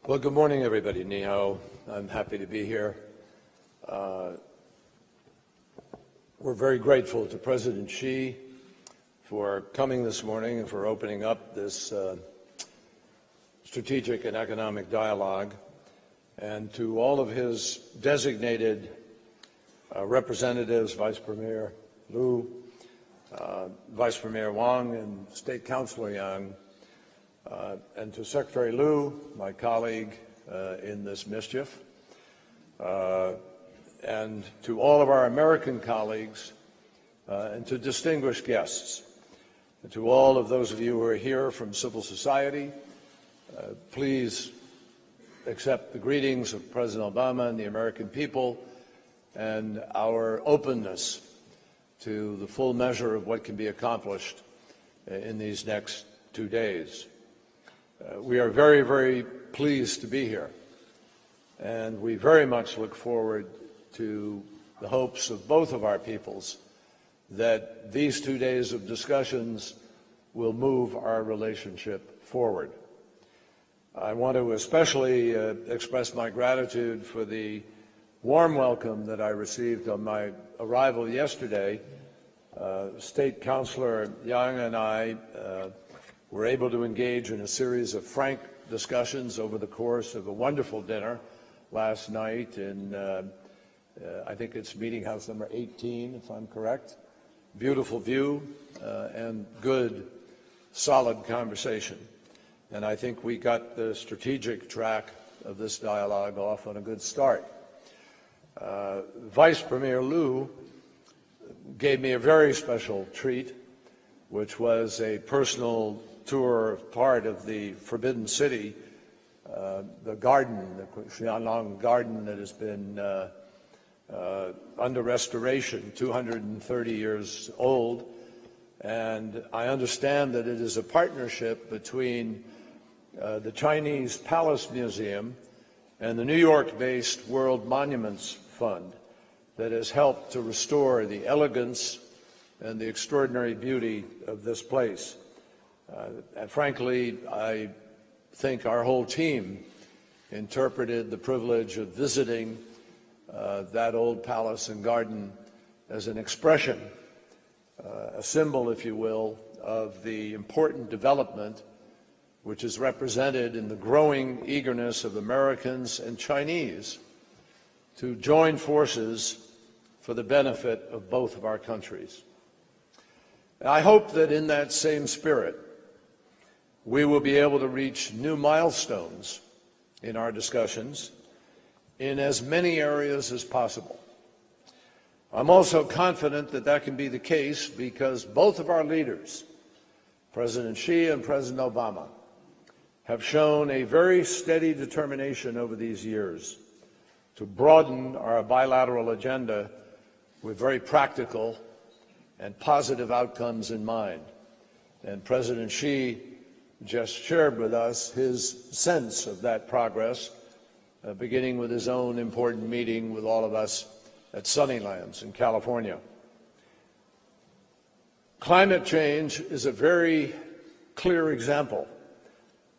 Well, good morning, everybody. Ni hao. I'm happy to be here. We're very grateful to President Xi for coming this morning and for opening up this strategic and economic dialogue, and to all of his designated representatives, Vice Premier Liu, Vice Premier Wang, and State Councilor Yang, and to Secretary Liu, my colleague in this mischief, and to all of our American colleagues, and to distinguished guests, and to all of those of you who are here from civil society. Please accept the greetings of President Obama and the American people, and our openness to the full measure of what can be accomplished in these next 2 days. We are very, very pleased to be here, and we very much look forward to the hopes of both of our peoples that these 2 days of discussions will move our relationship forward. I want to especially express my gratitude for the warm welcome that I received on my arrival yesterday. State Councilor Yang and I were able to engage in a series of frank discussions over the course of a wonderful dinner last night in, I think it's meeting house number 18, if I'm correct. Beautiful view and good, solid conversation. And I think we got the strategic track of this dialogue off on a good start. Vice Premier Liu gave me a very special treat, which was a personal tour of part of the Forbidden City, the garden, the Xianlong Garden that has been under restoration, 230 years old. And I understand that it is a partnership between the Chinese Palace Museum and the New York-based World Monuments Fund that has helped to restore the elegance and the extraordinary beauty of this place. And frankly, I think our whole team interpreted the privilege of visiting that old palace and garden as an expression, a symbol, if you will, of the important development which is represented in the growing eagerness of Americans and Chinese to join forces for the benefit of both of our countries. I hope that in that same spirit, we will be able to reach new milestones in our discussions in as many areas as possible. I'm also confident that that can be the case because both of our leaders, President Xi and President Obama, have shown a very steady determination over these years to broaden our bilateral agenda with very practical and positive outcomes in mind. And President Xi just shared with us his sense of that progress, beginning with his own important meeting with all of us at Sunnylands in California. Climate change is a very clear example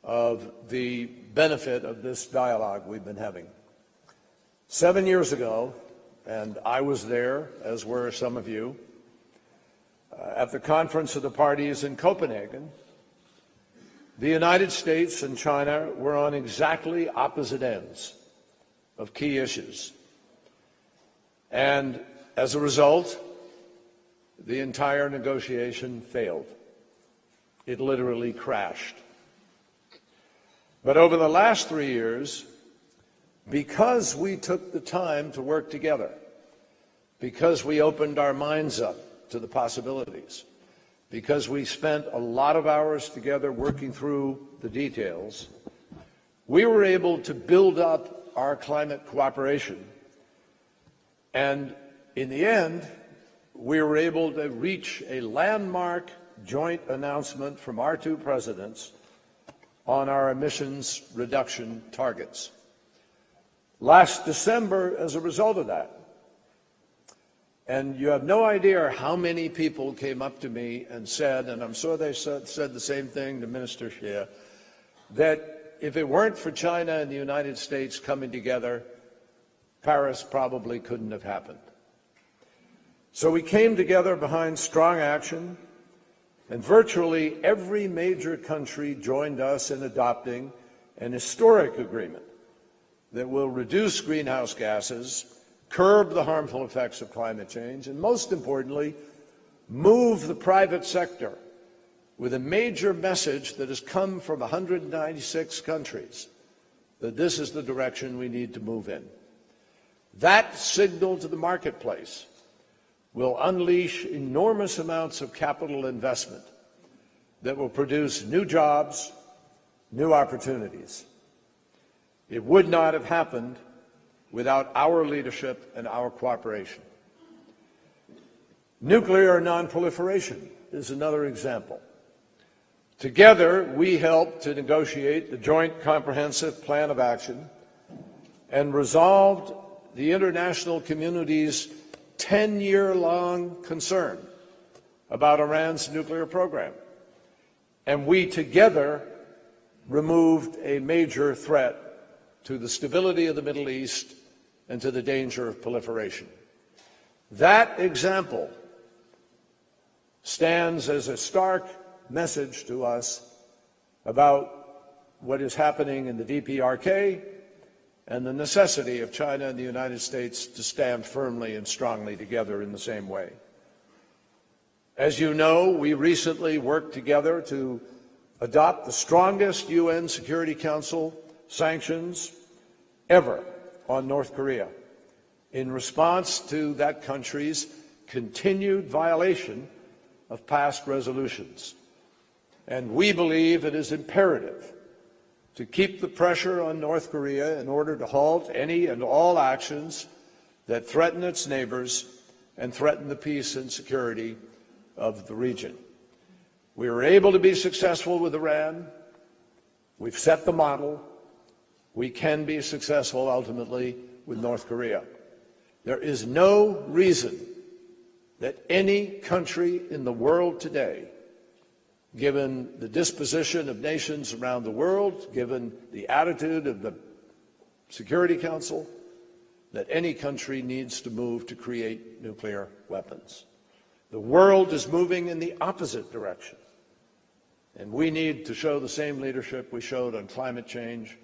of the benefit of this dialogue we've been having. 7 years ago, and I was there, as were some of you, at the Conference of the Parties in Copenhagen, the United States and China were on exactly opposite ends of key issues. And as a result, the entire negotiation failed. It literally crashed. But over the last 3 years, because we took the time to work together, because we opened our minds up to the possibilities, because we spent a lot of hours together working through the details, we were able to build up our climate cooperation. And in the end, we were able to reach a landmark joint announcement from our two presidents on our emissions reduction targets. Last December, as a result of that, and you have no idea how many people came up to me and said, and I'm sure they said the same thing to Minister Xie, that if it weren't for China and the United States coming together, Paris probably couldn't have happened. So we came together behind strong action, and virtually every major country joined us in adopting an historic agreement that will reduce greenhouse gases, curb the harmful effects of climate change, and most importantly, move the private sector with a major message that has come from 196 countries that this is the direction we need to move in. That signal to the marketplace will unleash enormous amounts of capital investment that will produce new jobs, new opportunities. It would not have happened without our leadership and our cooperation. Nuclear non-proliferation is another example. Together, we helped to negotiate the Joint Comprehensive Plan of Action and resolved the international community's 10-year-long concern about Iran's nuclear program. And we together removed a major threat to the stability of the Middle East and to the danger of proliferation. That example stands as a stark message to us about what is happening in the DPRK and the necessity of China and the United States to stand firmly and strongly together in the same way. As you know, we recently worked together to adopt the strongest UN Security Council sanctions ever on North Korea in response to that country's continued violation of past resolutions. And we believe it is imperative to keep the pressure on North Korea in order to halt any and all actions that threaten its neighbors and threaten the peace and security of the region. We were able to be successful with Iran. We've set the model. We can be successful ultimately with North Korea. There is no reason that any country in the world today, given the disposition of nations around the world, given the attitude of the Security Council, that any country needs to move to create nuclear weapons. The world is moving in the opposite direction, and we need to show the same leadership we showed on climate change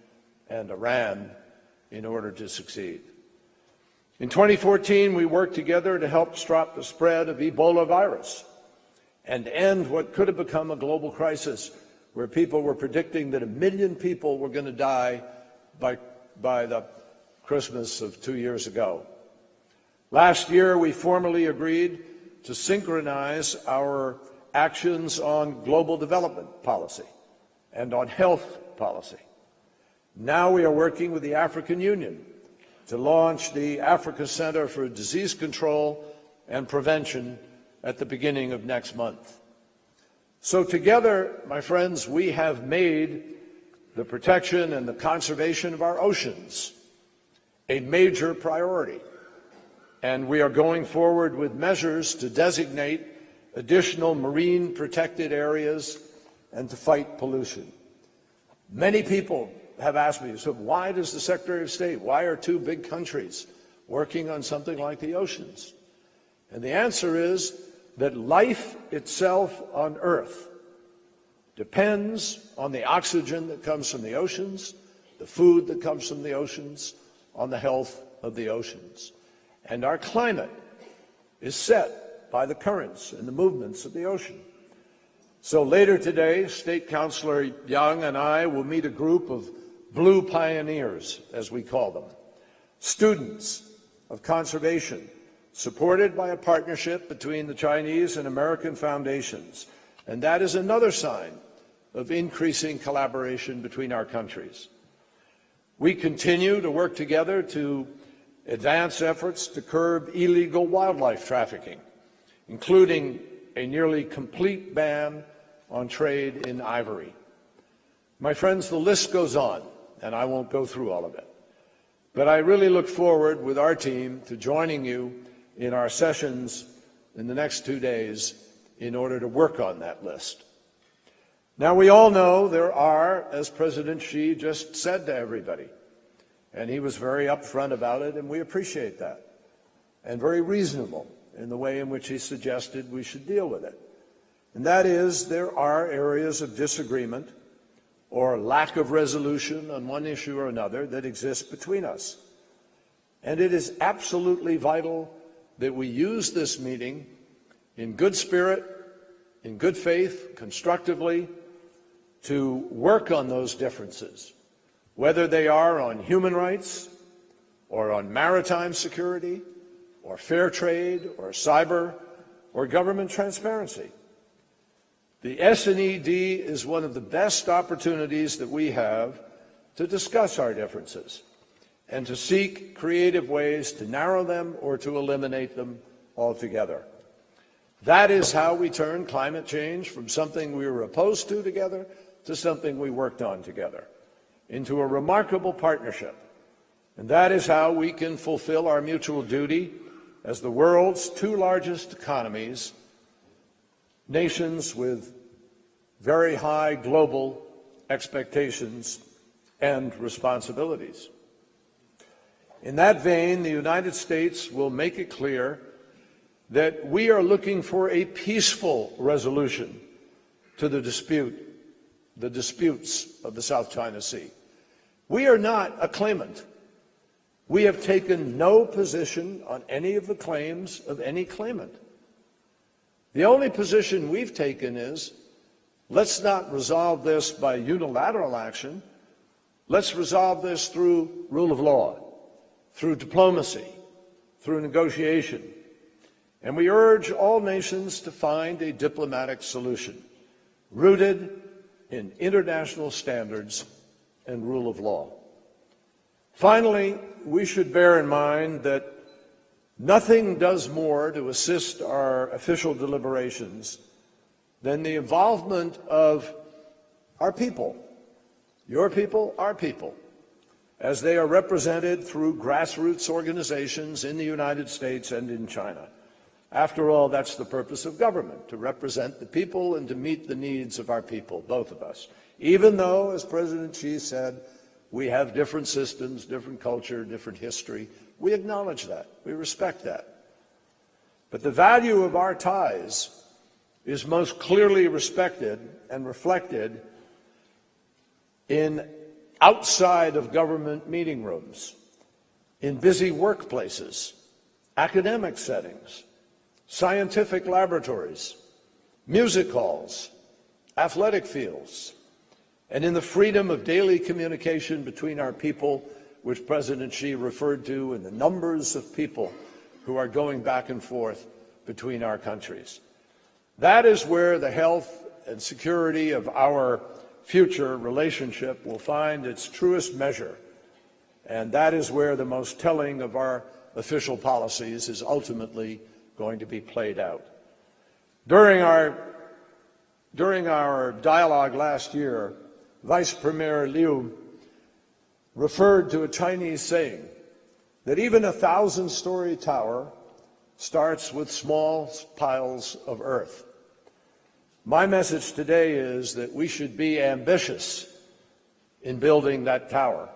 and Iran in order to succeed. In 2014, we worked together to help stop the spread of Ebola virus and end what could have become a global crisis where people were predicting that 1 million people were going to die by the Christmas of 2 years ago. Last year, we formally agreed to synchronize our actions on global development policy and on health policy. Now we are working with the African Union to launch the Africa Center for Disease Control and Prevention at the beginning of next month. So together, my friends, we have made the protection and the conservation of our oceans a major priority. And we are going forward with measures to designate additional marine protected areas and to fight pollution. Many people have asked me, so why does the Secretary of State, why are two big countries working on something like the oceans? And the answer is that life itself on Earth depends on the oxygen that comes from the oceans, the food that comes from the oceans, on the health of the oceans. And our climate is set by the currents and the movements of the ocean. So later today, State Councilor Young and I will meet a group of Blue Pioneers, as we call them, students of conservation, supported by a partnership between the Chinese and American foundations. And that is another sign of increasing collaboration between our countries. We continue to work together to advance efforts to curb illegal wildlife trafficking, including a nearly complete ban on trade in ivory. My friends, the list goes on, and I won't go through all of it. But I really look forward with our team to joining you in our sessions in the next 2 days in order to work on that list. Now, we all know there are, as President Xi just said to everybody, and he was very upfront about it, and we appreciate that, and very reasonable in the way in which he suggested we should deal with it. And that is, there are areas of disagreement or lack of resolution on one issue or another that exist between us. And it is absolutely vital that we use this meeting in good spirit, in good faith, constructively, to work on those differences, whether they are on human rights or on maritime security or fair trade or cyber or government transparency. The SNED is one of the best opportunities that we have to discuss our differences and to seek creative ways to narrow them or to eliminate them altogether. That is how we turn climate change from something we were opposed to together to something we worked on together, into a remarkable partnership. And that is how we can fulfill our mutual duty as the world's two largest economies, nations with very high global expectations and responsibilities. In that vein, the United States will make it clear that we are looking for a peaceful resolution to the disputes of the South China Sea. We are not a claimant. We have taken no position on any of the claims of any claimant. The only position we've taken is, let's not resolve this by unilateral action. Let's resolve this through rule of law, through diplomacy, through negotiation. And we urge all nations to find a diplomatic solution rooted in international standards and rule of law. Finally, we should bear in mind that nothing does more to assist our official deliberations than the involvement of our people, your people, our people, as they are represented through grassroots organizations in the United States and in China. After all, that's the purpose of government, to represent the people and to meet the needs of our people, both of us. Even though, as President Xi said, we have different systems, different culture, different history, we acknowledge that, we respect that. But the value of our ties is most clearly respected and reflected in outside of government meeting rooms, in busy workplaces, academic settings, scientific laboratories, music halls, athletic fields, and in the freedom of daily communication between our people, which President Xi referred to, and the numbers of people who are going back and forth between our countries. That is where the health and security of our future relationship will find its truest measure, and that is where the most telling of our official policies is ultimately going to be played out. During our dialogue last year, Vice Premier Liu referred to a Chinese saying that even a 1,000-story tower starts with small piles of earth. My message today is that we should be ambitious in building that tower.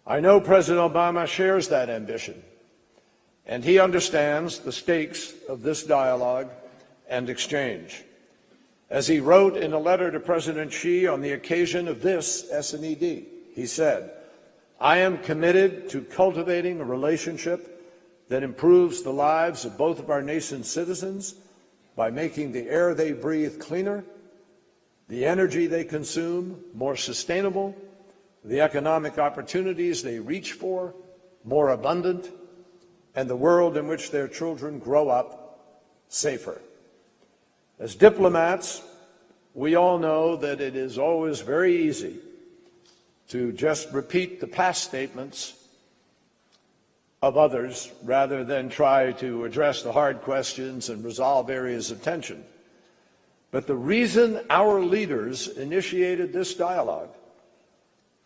I know President Obama shares that ambition, and he understands the stakes of this dialogue and exchange. As he wrote in a letter to President Xi on the occasion of this SNED, he said, "I am committed to cultivating a relationship that improves the lives of both of our nation's citizens by making the air they breathe cleaner, the energy they consume more sustainable, the economic opportunities they reach for more abundant, and the world in which their children grow up safer." As diplomats, we all know that it is always very easy to just repeat the past statements of others rather than try to address the hard questions and resolve areas of tension. But the reason our leaders initiated this dialogue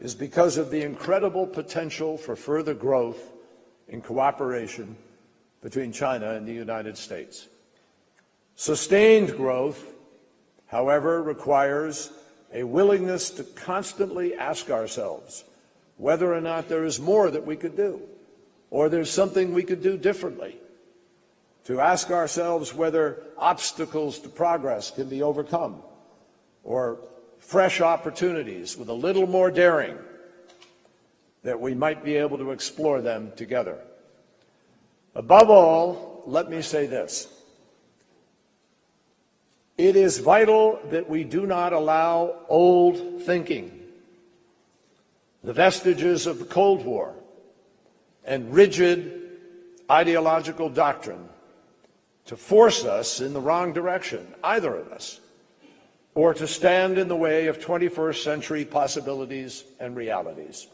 is because of the incredible potential for further growth in cooperation between China and the United States. Sustained growth however, requires a willingness to constantly ask ourselves whether or not there is more that we could do, or there's something we could do differently, to ask ourselves whether obstacles to progress can be overcome, or fresh opportunities with a little more daring that we might be able to explore them together. Above all, let me say this. It is vital that we do not allow old thinking, the vestiges of the Cold War, and rigid ideological doctrine to force us in the wrong direction, either of us, or to stand in the way of 21st century possibilities and realities.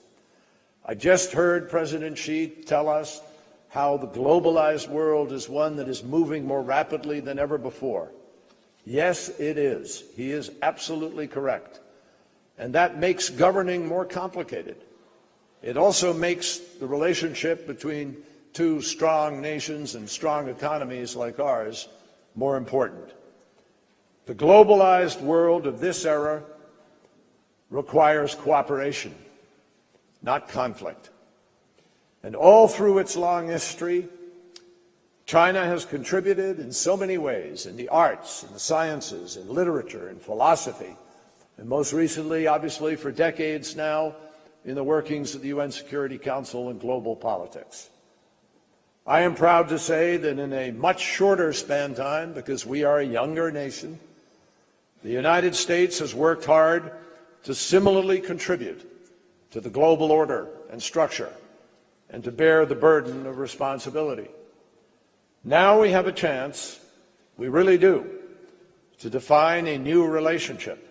I just heard President Xi tell us how the globalized world is one that is moving more rapidly than ever before. Yes, it is. He is absolutely correct. And that makes governing more complicated. It also makes the relationship between two strong nations and strong economies like ours more important. The globalized world of this era requires cooperation, not conflict. And all through its long history, China has contributed in so many ways, in the arts, in the sciences, in literature, in philosophy, and most recently, obviously, for decades now, in the workings of the UN Security Council and global politics. I am proud to say that in a much shorter span time, because we are a younger nation, the United States has worked hard to similarly contribute to the global order and structure and to bear the burden of responsibility. Now we have a chance, we really do, to define a new relationship.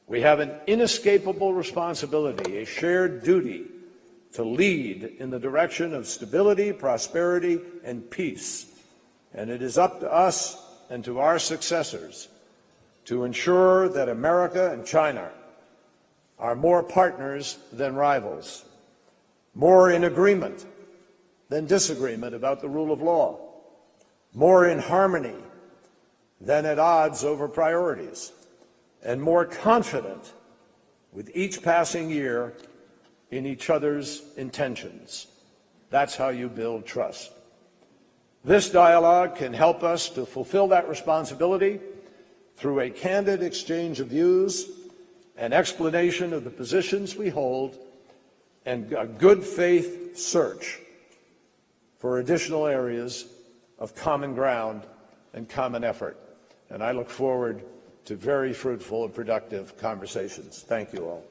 We have an inescapable responsibility, a shared duty to lead in the direction of stability, prosperity, and peace. And it is up to us and to our successors to ensure that America and China are more partners than rivals, more in agreement than disagreement about the rule of law, more in harmony than at odds over priorities, and more confident with each passing year in each other's intentions. That's how you build trust. This dialogue can help us to fulfill that responsibility through a candid exchange of views, an explanation of the positions we hold, and a good faith search for additional areas of common ground and common effort. And I look forward to very fruitful and productive conversations. Thank you all.